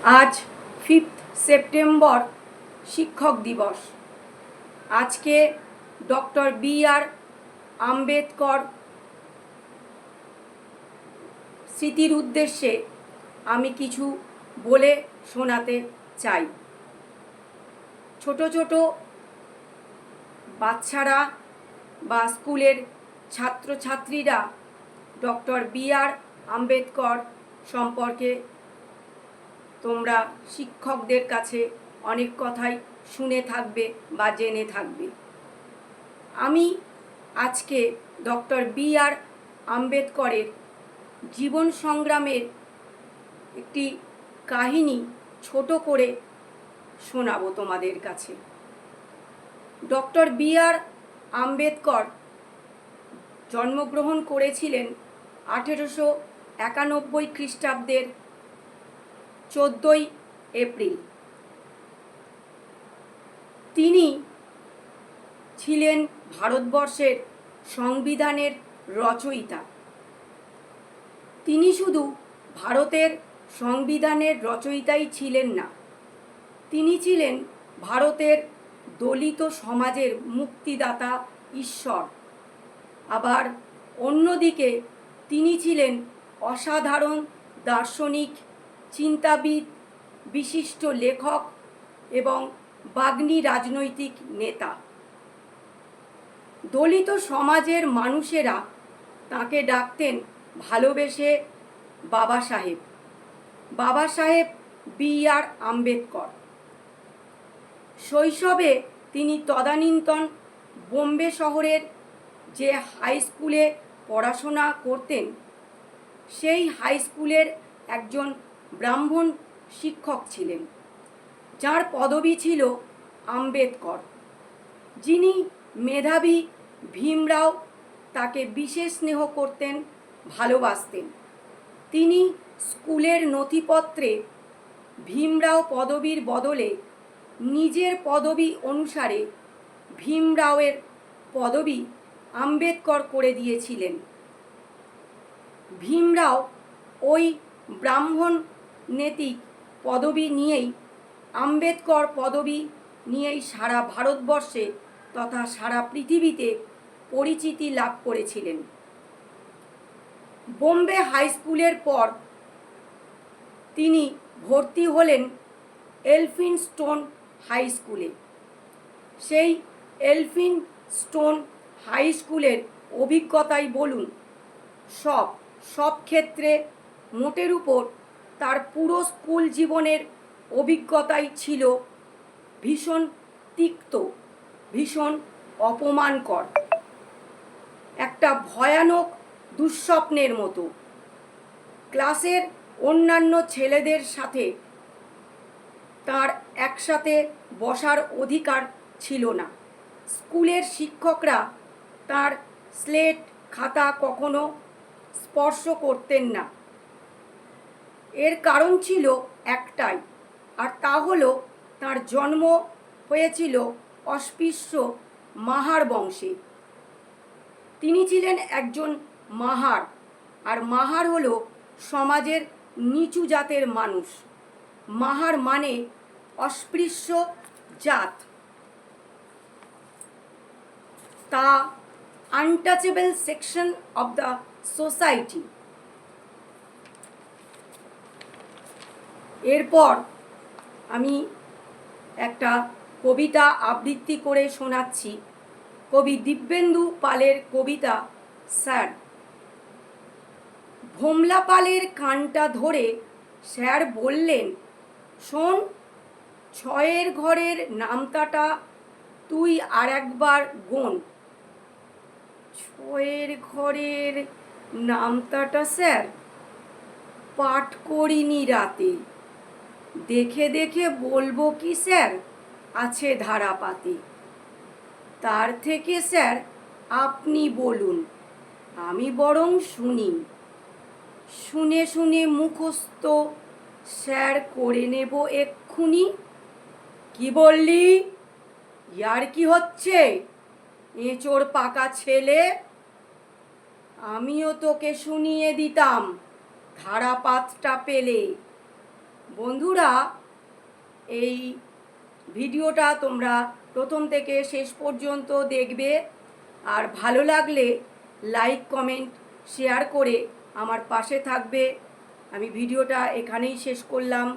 আজ 5 সেপ্টেম্বর শিক্ষক দিবস। আজকে ডক্টর বি.আর. আম্বেদকর স্মৃতির উদ্দেশ্যে আমি কিছু বলে শোনাতে চাই। ছোট ছোট বাচ্চারা বা স্কুলের ছাত্রছাত্রীরা ডক্টর বি.আর. আম্বেদকর সম্পর্কে তোমরা শিক্ষকদের কাছে অনেক কথাই শুনে থাকবে বা জেনে থাকবে। আমি আজকে ডক্টর বি.আর. আম্বেদকরের জীবন সংগ্রামের একটি কাহিনী ছোট করে শোনাবো তোমাদের কাছে। Doctor B.R.. আম্বেদকর জন্মগ্রহণ করেছিলেন 1891 খ্রিস্টাব্দের 14 এপ্রিল। তিনি ছিলেন ভারতবর্ষের সংবিধানের রচয়িতা। তিনি শুধু ভারতের সংবিধানের রচয়িতাই ছিলেন না, তিনি ছিলেন ভারতের দলিত সমাজের মুক্তিদাতা ঈশ্বর। আবার অন্যদিকে তিনি ছিলেন অসাধারণ দার্শনিক, চিন্তাবিদ, বিশিষ্ট লেখক এবং বাগ্মী রাজনৈতিক নেতা। দলিত সমাজের মানুষেরা তাকে ডাকতেন ভালোবেসে বাবা সাহেব, বাবা সাহেব বি.আর. আম্বেদকর। শৈশবে তিনি তদানীন্তন বোম্বে শহরের যে হাই স্কুলে পড়াশোনা করতেন, সেই হাই স্কুলের একজন ব্রাহ্মণ শিক্ষক ছিলেন, যার পদবি ছিল আম্বেদকর। যিনি মেধাবী ভীমরাও তাকে বিশেষ স্নেহ করতেন, ভালোবাসতেন। তিনি স্কুলের নথিপত্রে ভীমরাও পদবীর বদলে নিজের পদবী অনুসারে ভীমরাওয়ের পদবী আম্বেদকর করে দিয়েছিলেন। ভীমরাও ওই ব্রাহ্মণ নৈতিক পদবী নিয়েই, আম্বেদকর পদবী নিয়েই সারা ভারতবর্ষে তথা সারা পৃথিবীতে পরিচিতি লাভ করেছিলেন। বোম্বে হাই স্কুলের পর তিনি ভর্তি হলেন এলফিনস্টোন হাই স্কুলে। সেই এলফিনস্টোন হাই স্কুলের অভিজ্ঞতাই বলুন, সব ক্ষেত্রে মোটের উপর তার পুরো স্কুল জীবনের অভিজ্ঞতাই ছিল ভীষণ তিক্ত, ভীষণ অপমানকর, একটা ভয়ানক দুঃস্বপ্নের মতো। ক্লাসের অন্যান্য ছেলেদের সাথে তার একসাথে বসার অধিকার ছিল না। স্কুলের শিক্ষকরা তার স্লেট খাতা কখনো স্পর্শ করতেন না। এর কারণ ছিল একটাই, আর তা হলো তার জন্ম হয়েছিল অস্পৃশ্য মাহার বংশে। তিনি ছিলেন একজন মাহার, আর মাহার হলো সমাজের নিচু জাতের মানুষ। মাহার মানে অস্পৃশ্য জাত, তা untouchable section of the society. এরপর আমি একটা কবিতা আবৃত্তি করে শোনাচ্ছি, কবি দিব্যেন্দু পালের কবিতা স্যার। ভোমলা পালের কানটা ধরে স্যার বললেন, শোন, 6 ঘরের নামতাটা তুই আর একবার গোন। 6 ঘরের নামতাটা স্যার পাঠ করিনি রাতে, দেখে দেখে বলবো কি স্যার আছে ধারাপাতে। তার থেকে স্যার আপনি বলুন, আমি বরং শুনি। শুনে শুনে মুখস্থ স্যার করে নেব এক্ষুনি। কি বললি? ইয়ার কি হচ্ছে, এঁচোড় পাকা ছেলে? আমিও তোকে শুনিয়ে দিতাম ধারাপাতটা পেলে। বন্ধুরা, এই ভিডিওটা তোমরা প্রথম থেকে শেষ পর্যন্ত দেখবে, আর ভালো লাগলে লাইক কমেন্ট শেয়ার করে আমার পাশে থাকবে। আমি ভিডিওটা এখানেই শেষ করলাম।